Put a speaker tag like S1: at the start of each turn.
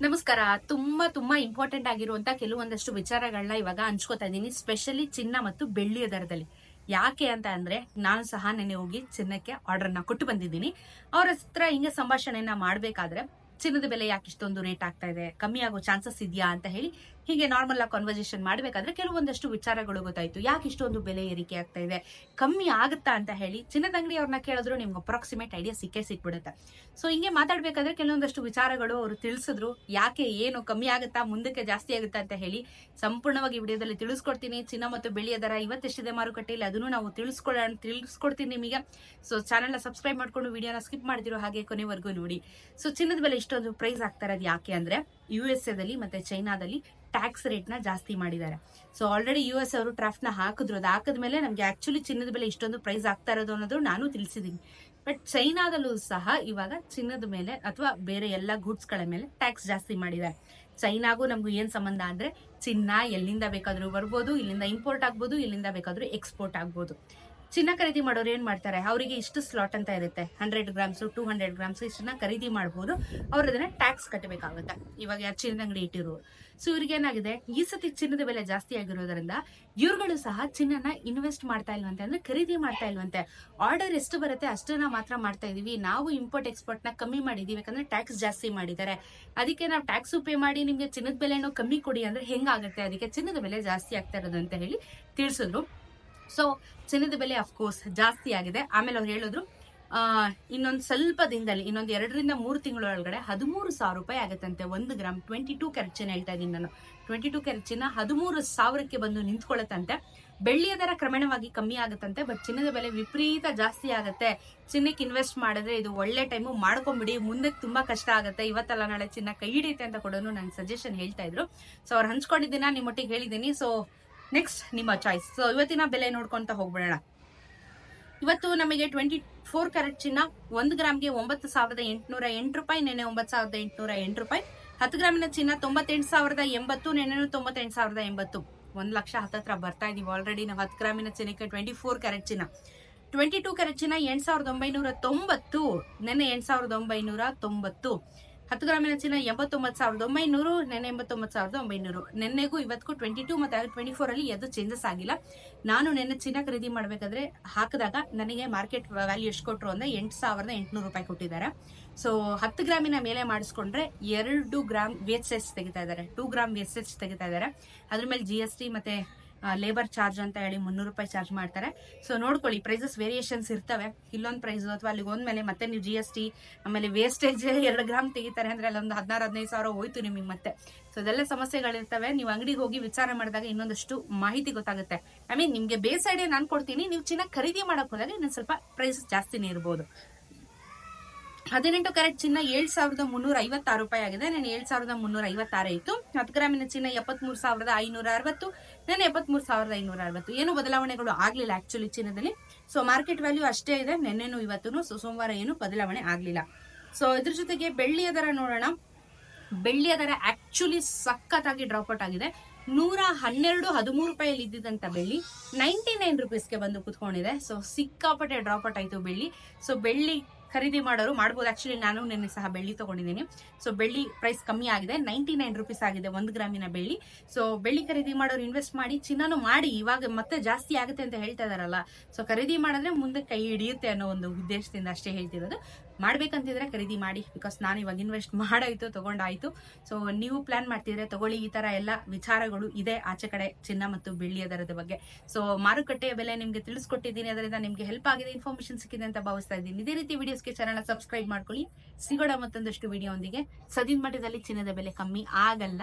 S1: ನಮಸ್ಕಾರ. ತುಂಬಾ ಇಂಪಾರ್ಟೆಂಟ್ ಆಗಿರುವಂತ ಕೆಲವೊಂದಷ್ಟು ವಿಚಾರಗಳನ್ನ ಇವಾಗ ಹಂಚ್ಕೋತಾ ಇದೀನಿ. ಸ್ಪೆಷಲಿ ಚಿನ್ನ ಮತ್ತು ಬೆಳ್ಳಿಯ ದರದಲ್ಲಿ. ಯಾಕೆ ಅಂತ ಅಂದ್ರೆ ನಾನು ಸಹ ನೆನೆ ಹೋಗಿ ಚಿನ್ನಕ್ಕೆ ಆರ್ಡರ್ ನ ಕೊಟ್ಟು ಬಂದಿದ್ದೀನಿ. ಅವ್ರ ಹತ್ರ ಹಿಂಗೆ ಸಂಭಾಷಣೆಯನ್ನ ಮಾಡ್ಬೇಕಾದ್ರೆ ಚಿನ್ನದ ಬೆಲೆ ಯಾಕೆ ಇಷ್ಟೊಂದು ರೇಟ್ ಆಗ್ತಾ ಇದೆ, ಕಮ್ಮಿ ಆಗೋ ಚಾನ್ಸಸ್ ಇದೆಯಾ ಅಂತ ಹೇಳಿ ಹೀಗೆ ನಾರ್ಮಲ್ ಆಗಿ ಕಾನ್ವರ್ಸೇಷನ್ ಮಾಡ್ಬೇಕಾದ್ರೆ ಕೆಲವೊಂದಷ್ಟು ವಿಚಾರಗಳು ಗೊತ್ತಾಯ್ತು. ಯಾಕೆ ಇಷ್ಟೊಂದು ಬೆಲೆ ಏರಿಕೆ ಆಗ್ತಾ ಇದೆ, ಕಮ್ಮಿ ಆಗುತ್ತಾ ಅಂತ ಹೇಳಿ ಚಿನ್ನದ ಅಂಗಡಿ ಅವ್ರನ್ನ ಕೇಳಿದ್ರು ನಿಮ್ಗೆ ಅಪ್ರಾಕ್ಸಿಮೇಟ್ ಐಡಿಯಾ ಸಿಕ್ಬಿಡುತ್ತೆ. ಸೊ ಹಿಂಗೆ ಮಾತಾಡ್ಬೇಕಾದ್ರೆ ಕೆಲವೊಂದಷ್ಟು ವಿಚಾರಗಳು ಅವರು ತಿಳಿಸಿದ್ರು. ಯಾಕೆ, ಏನು ಕಮ್ಮಿ ಆಗುತ್ತಾ, ಮುಂದಕ್ಕೆ ಜಾಸ್ತಿ ಆಗುತ್ತಾ ಅಂತ ಹೇಳಿ ಸಂಪೂರ್ಣವಾಗಿ ವಿಡಿಯೋದಲ್ಲಿ ತಿಳಿಸ್ಕೊಡ್ತೀನಿ. ಚಿನ್ನ ಮತ್ತು ಬೆಳ್ಳಿಯ ದರ ಇವತ್ತೆಷ್ಟಿದೆ ಮಾರುಕಟ್ಟೆಯಲ್ಲಿ ಅದನ್ನು ನಾವು ತಿಳಿಸ್ಕೊಡ್ತೀನಿ ನಿಮಗೆ. ಸೊ ಚಾನೆಲ್ನ ಸಬ್ಸ್ಕ್ರೈಬ್ ಮಾಡ್ಕೊಂಡು ವಿಡಿಯೋನ ಸ್ಕಿಪ್ ಮಾಡ್ತಿರೋ ಹಾಗೆ ಕೊನೆವರೆಗೂ ನೋಡಿ. ಸೊ ಚಿನ್ನದ ಬೆಲೆ ಇಷ್ಟೊಂದು ಪ್ರೈಸ್ ಆಗ್ತಾ ಇರೋದು ಯಾಕೆ ಅಂದ್ರೆ USA ದಲ್ಲಿ ಮತ್ತೆ ಚೈನಾದಲ್ಲಿ ಟ್ಯಾಕ್ಸ್ ರೇಟ್ ನ ಜಾಸ್ತಿ ಮಾಡಿದ್ದಾರೆ. ಸೊ ಆಲ್ರೆಡಿ US ಅವರು ಟ್ರಾಫ್ಟ್ ನ ಹಾಕಿದ್ರು. ಅದು ಹಾಕಿದ್ಮೇಲೆ ನಮ್ಗೆ ಆಕ್ಚುಲಿ ಚಿನ್ನದ ಬೆಲೆ ಇಷ್ಟೊಂದು ಪ್ರೈಸ್ ಆಗ್ತಾ ಇರೋದು ಅನ್ನೋದು ನಾನು ತಿಳಿಸಿದೀನಿ. ಬಟ್ ಚೈನಾದಲ್ಲೂ ಸಹ ಇವಾಗ ಚಿನ್ನದ ಮೇಲೆ ಅಥವಾ ಬೇರೆ ಎಲ್ಲ ಗೂಡ್ಸ್ ಗಳ ಮೇಲೆ ಟ್ಯಾಕ್ಸ್ ಜಾಸ್ತಿ ಮಾಡಿದ್ದಾರೆ. ಚೈನಾಗೂ ನಮ್ಗೂ ಏನ್ ಸಂಬಂಧ ಅಂದ್ರೆ ಚಿನ್ನ ಎಲ್ಲಿಂದ ಬೇಕಾದ್ರೂ ಬರ್ಬೋದು, ಇಲ್ಲಿಂದ ಇಂಪೋರ್ಟ್ ಆಗ್ಬೋದು, ಇಲ್ಲಿಂದ ಬೇಕಾದ್ರೂ ಎಕ್ಸ್ಪೋರ್ಟ್ ಆಗ್ಬೋದು. ಚಿನ್ನ ಖರೀದಿ ಮಾಡೋರು ಏನ್ ಮಾಡ್ತಾರೆ, ಅವರಿಗೆ ಇಷ್ಟು ಸ್ಲಾಟ್ ಅಂತ ಇರುತ್ತೆ, 100 ಗ್ರಾಮ್ಸ್ 200 ಗ್ರಾಮ್ಸ್ ಇಷ್ಟನ್ನ ಖರೀದಿ ಮಾಡಬಹುದು. ಅವ್ರು ಅದನ್ನ ಟ್ಯಾಕ್ಸ್ ಕಟ್ಟಬೇಕಾಗುತ್ತೆ. ಇವಾಗ ಚಿನ್ನದ ಅಂಗಡಿ ಇಟ್ಟಿರೋರು. ಸೊ ಇವ್ರಿಗೆ ಏನಾಗಿದೆ, ಈ ಸತಿ ಚಿನ್ನದ ಬೆಲೆ ಜಾಸ್ತಿ ಆಗಿರೋದ್ರಿಂದ ಇವ್ರುಗಳು ಸಹ ಚಿನ್ನನ ಇನ್ವೆಸ್ಟ್ ಮಾಡ್ತಾ ಇಲ್ವಂತೆ, ಅಂದ್ರೆ ಖರೀದಿ ಮಾಡ್ತಾ ಇಲ್ವಂತೆ. ಆರ್ಡರ್ ಎಷ್ಟು ಬರುತ್ತೆ ಅಷ್ಟನ್ನ ಮಾತ್ರ ಮಾಡ್ತಾ ಇದೀವಿ, ನಾವು ಇಂಪೋರ್ಟ್ ಎಕ್ಸ್ಪೋರ್ಟ್ ನ ಕಮ್ಮಿ ಮಾಡಿದೀವಿ, ಯಾಕಂದ್ರೆ ಟ್ಯಾಕ್ಸ್ ಜಾಸ್ತಿ ಮಾಡಿದ್ದಾರೆ. ಅದಕ್ಕೆ ನಾವು ಟ್ಯಾಕ್ಸ್ ಪೇ ಮಾಡಿ ನಿಮ್ಗೆ ಚಿನ್ನದ ಬೆಲೆನೂ ಕಮ್ಮಿ ಕೊಡಿ ಅಂದ್ರೆ ಹೆಂಗಾಗುತ್ತೆ, ಅದಕ್ಕೆ ಚಿನ್ನದ ಬೆಲೆ ಜಾಸ್ತಿ ಆಗ್ತಾ ಇರೋದು ಅಂತ ಹೇಳಿ ತಿಳಿಸಿದ್ರು. ಸೊ ಚಿನ್ನದ ಬೆಲೆ ಅಫ್ಕೋರ್ಸ್ ಜಾಸ್ತಿ ಆಗಿದೆ. ಆಮೇಲೆ ಅವ್ರು ಹೇಳಿದ್ರು ಇನ್ನೊಂದು ಸ್ವಲ್ಪ ದಿನದಲ್ಲಿ, ಇನ್ನೊಂದು 2 ರಿಂದ 3 ತಿಂಗಳೊಳಗಡೆ 13,000 ರೂಪಾಯಿ ಆಗತ್ತಂತೆ 1 ಗ್ರಾಮ್. 22 ಕ್ಯಾರೆಟ್ ಚಿನ್ನ ಹೇಳ್ತಾ ಇದೀನಿ ನಾನು. 22 ಕ್ಯಾರೆಟ್ ಚಿನ್ನ 13,000ಕ್ಕೆ ಬಂದು ನಿಂತ್ಕೊಳ್ಳುತ್ತಂತೆ. ಬೆಳ್ಳಿಯ ದರ ಕ್ರಮೇಣವಾಗಿ ಕಮ್ಮಿ ಆಗುತ್ತಂತೆ. ಬಟ್ ಚಿನ್ನದ ಬೆಲೆ ವಿಪರೀತ ಜಾಸ್ತಿ ಆಗುತ್ತೆ. ಚಿನ್ನಕ್ಕೆ ಇನ್ವೆಸ್ಟ್ ಮಾಡಿದ್ರೆ ಇದು ಒಳ್ಳೆ ಟೈಮು, ಮಾಡ್ಕೊಂಬಿಡಿ, ಮುಂದಕ್ಕೆ ತುಂಬಾ ಕಷ್ಟ ಆಗುತ್ತೆ, ಇವತ್ತಲ್ಲ ನಾಳೆ ಚಿನ್ನ ಕೈ ಹಿಡಿಯುತ್ತೆ ಅಂತ ಕೊಡೋನು ನಂಗೆ ಸಜೆಷನ್ ಹೇಳ್ತಾ ಇದ್ರು. ಸೊ ಅವ್ರು ಹಂಚ್ಕೊಂಡಿದ್ದೀನ ನಿಮ್ಮೊಟ್ಟಿಗೆ ಹೇಳಿದ್ದೀನಿ. ಸೊ ನೆಕ್ಸ್ಟ್ ನಿಮ್ಮ ಚಾಯ್ಸ್. ಸೊ ಇವತ್ತಿನ ಬೆಲೆ ನೋಡ್ಕೊಂತ ಹೋಗ್ಬಿಡೋಣ. ಇವತ್ತು ನಮಗೆ 24 ಕ್ಯಾರೆಟ್ ಚಿನ್ನ 1 ಗ್ರಾಮ್ಗೆ 9,808 ರೂಪಾಯಿ, ನೆನೆ 9,808 ರೂಪಾಯಿ. 10 ಗ್ರಾಮಿನ ಚಿನ್ನ 98,080, ನೆನೆ 98,080. 1 ಲಕ್ಷ ಹತ್ತತ್ರ ಬರ್ತಾ ಇದೀವಿ ಆಲ್ರೆಡಿ ನಾವು 10 ಗ್ರಾಮಿನ ಚಿನ್ನಕ್ಕೆ. 24 ಕ್ಯಾರೆಟ್ ಚಿನ್ನ 22 ಕ್ಯಾರೆಟ್ ಚಿನ್ನ 8,990, ನೆನೆ 8,990. 10 ಗ್ರಾಮಿನ ಚಿನ್ನ 89,900, ನೆನೆ 89,900. ನೆನ್ನೆಗೂ ಇವತ್ತಿಗೂ 22 ಮತ್ತೆ 24 ಅಲ್ಲಿ ಯಾವ್ದು ಚೇಂಜಸ್ ಆಗಿಲ್ಲ. ನಾನು ನೆನ್ನೆ ಚಿನ್ನ ಖರೀದಿ ಮಾಡ್ಬೇಕಾದ್ರೆ ಹಾಕಿದಾಗ ನನಗೆ ಮಾರ್ಕೆಟ್ ವ್ಯಾಲ್ಯೂ ಎಷ್ಟು ಕೊಟ್ಟರು ಅಂದ್ರೆ 8,800 ರೂಪಾಯಿ ಕೊಟ್ಟಿದ್ದಾರೆ. ಸೊ 10 ಗ್ರಾಮಿನ ಮೇಲೆ ಮಾಡಿಸ್ಕೊಂಡ್ರೆ 2 ಗ್ರಾಮ್ VSH ತೆಗಿತಾ ಇದ್ದಾರೆ, 2 ಗ್ರಾಮ್ VSH ತೆಗಿತಾ ಇದ್ದಾರೆ. ಅದ್ರ ಮೇಲೆ GST ಮತ್ತೆ ಲೇಬರ್ ಚಾರ್ಜ್ ಅಂತ ಹೇಳಿ 300 ರೂಪಾಯಿ ಚಾರ್ಜ್ ಮಾಡ್ತಾರೆ. ಸೊ ನೋಡ್ಕೊಳ್ಳಿ, ಪ್ರೈಸಸ್ ವೇರಿಯೇಷನ್ಸ್ ಇರ್ತವೆ. ಇಲ್ಲೊಂದು ಪ್ರೈಸ್ ಅಥವಾ ಅಲ್ಲಿಗೆ ಹೋದ್ಮೇಲೆ ಮತ್ತೆ ನೀವು GST ಆಮೇಲೆ ವೇಸ್ಟೇಜ್ 2 ಗ್ರಾಮ್ ತೆಗಿತಾರೆ ಅಂದ್ರೆ ಅಲ್ಲೊಂದು 16-15 ಸಾವಿರ ಹೋಯ್ತು ನಿಮಗೆ ಮತ್ತೆ. ಸೊ ಅದೆಲ್ಲ ಸಮಸ್ಯೆಗಳಿರ್ತವೆ. ನೀವು ಅಂಗಡಿಗೆ ಹೋಗಿ ವಿಚಾರ ಮಾಡಿದಾಗ ಇನ್ನೊಂದಷ್ಟು ಮಾಹಿತಿ ಗೊತ್ತಾಗುತ್ತೆ. ಐ ಮೀನ್ ನಿಮ್ಗೆ ಬೇಸ್ ಐಡಿಯಾ ನಾನು ಕೊಡ್ತೀನಿ, ನೀವು ಚಿನ್ನ ಖರೀದಿ ಮಾಡಕ್ ಹೋದಾಗ ಇನ್ನೊಂದು ಸ್ವಲ್ಪ ಪ್ರೈಸ್ ಜಾಸ್ತಿನೇ ಇರ್ಬೋದು. 18 ಕ್ಯಾರೆಟ್ ಚಿನ್ನ 7,356 ರೂಪಾಯಿ ಆಗಿದೆ, ನಾನು 7,356 ಇತ್ತು. 10 ಗ್ರಾಮಿನ ಚಿನ್ನ 73,560, ನಾನು 73,560. ಏನು ಬದಲಾವಣೆಗಳು ಆಗ್ಲಿಲ್ಲ ಆಕ್ಚುಲಿ ಚಿನ್ನದಲ್ಲಿ. ಸೊ ಮಾರ್ಕೆಟ್ ವ್ಯಾಲ್ಯೂ ಅಷ್ಟೇ ಇದೆ ನೆನ್ನೆನು ಇವತ್ತು. ಸೊ ಸೋಮವಾರ ಏನು ಬದಲಾವಣೆ ಆಗ್ಲಿಲ್ಲ. ಸೊ ಇದ್ರ ಜೊತೆಗೆ ಬೆಳ್ಳಿಯ ದರ ನೋಡೋಣ. ಬೆಳ್ಳಿಯ ದರ ಆಕ್ಚುಲಿ ಸಖತ್ತಾಗಿ ಡ್ರಾಪ್ ಔಟ್ ಆಗಿದೆ. 112-13 ರೂಪಾಯಲ್ಲಿ ಇದ್ದಿದ್ದಂತ ಬೆಳ್ಳಿ 99 ರುಪೀಸ್ಗೆ ಬಂದು ಕುತ್ಕೊಂಡಿದೆ. ಸೊ ಸಿಕ್ಕಾಪಟ್ಟೆ ಡ್ರಾಪ್ ಔಟ್ ಆಯ್ತು ಬೆಳ್ಳಿ. ಸೊ ಬೆಳ್ಳಿ ಖರೀದಿ ಮಾಡೋರು ಮಾಡ್ಬೋದು. ಆಕ್ಚುಲಿ ನಾನು ನಿನ್ನೆ ಸಹ ಬೆಳ್ಳಿ ತಗೊಂಡಿದ್ದೀನಿ. ಸೊ ಬೆಳ್ಳಿ ಪ್ರೈಸ್ ಕಮ್ಮಿ ಆಗಿದೆ, 99 ರುಪೀಸ್ ಆಗಿದೆ 1 ಗ್ರಾಮಿನ ಬೆಳ್ಳಿ. ಸೊ ಬೆಳ್ಳಿ ಖರೀದಿ ಮಾಡೋರು ಇನ್ವೆಸ್ಟ್ ಮಾಡಿ, ಚಿನ್ನನು ಮಾಡಿ. ಇವಾಗ ಮತ್ತೆ ಜಾಸ್ತಿ ಆಗುತ್ತೆ ಅಂತ ಹೇಳ್ತಾ ಇದಾರಲ್ಲ, ಸೊ ಖರೀದಿ ಮಾಡಿದ್ರೆ ಮುಂದೆ ಕೈ ಹಿಡಿಯುತ್ತೆ ಅನ್ನೋ ಒಂದು ಉದ್ದೇಶದಿಂದ ಅಷ್ಟೇ ಹೇಳ್ತಿರೋದು. ಮಾಡ್ಬೇಕಂತಿದ್ರೆ ಖರೀದಿ ಮಾಡಿ, ಬಿಕಾಸ್ ನಾನು ಇವಾಗ ಇನ್ವೆಸ್ಟ್ ಮಾಡಾಯ್ತು, ತಗೊಂಡಾಯ್ತು. ಸೊ ನೀವು ಪ್ಲಾನ್ ಮಾಡ್ತಿದ್ರೆ ತಗೊಳ್ಳಿ. ಈ ತರ ಎಲ್ಲ ವಿಚಾರಗಳು ಇದೆ ಆಚೆ ಕಡೆ ಚಿನ್ನ ಮತ್ತು ಬೆಳ್ಳಿಯ ದರದ ಬಗ್ಗೆ. ಸೊ ಮಾರುಕಟ್ಟೆಯ ಬೆಲೆ ನಿಮ್ಗೆ ತಿಳಿಸ್ಕೊಟ್ಟಿದ್ದೀನಿ, ಅದರಿಂದ ನಿಮ್ಗೆ ಹೆಲ್ಪ್ ಆಗಿದೆ, ಇನ್ಫಾರ್ಮೇಶನ್ ಸಿಕ್ಕಿದೆ ಅಂತ ಭಾವಿಸ್ತಾ ಇದ್ದೀನಿ. ಇದೇ ರೀತಿ ವಿಡಿಯೋಸ್ಗೆ ಚಾನಲ್ ಸಬ್ಸ್ಕ್ರೈಬ್ ಮಾಡ್ಕೊಳ್ಳಿ. ಸಿಗೋಣ ಮತ್ತೊಂದಷ್ಟು ವಿಡಿಯೋ ಒಂದಿಗೆ. ಸದ್ಯದ ಮಟ್ಟದಲ್ಲಿ ಚಿನ್ನದ ಬೆಲೆ ಕಮ್ಮಿ ಆಗಲ್ಲ.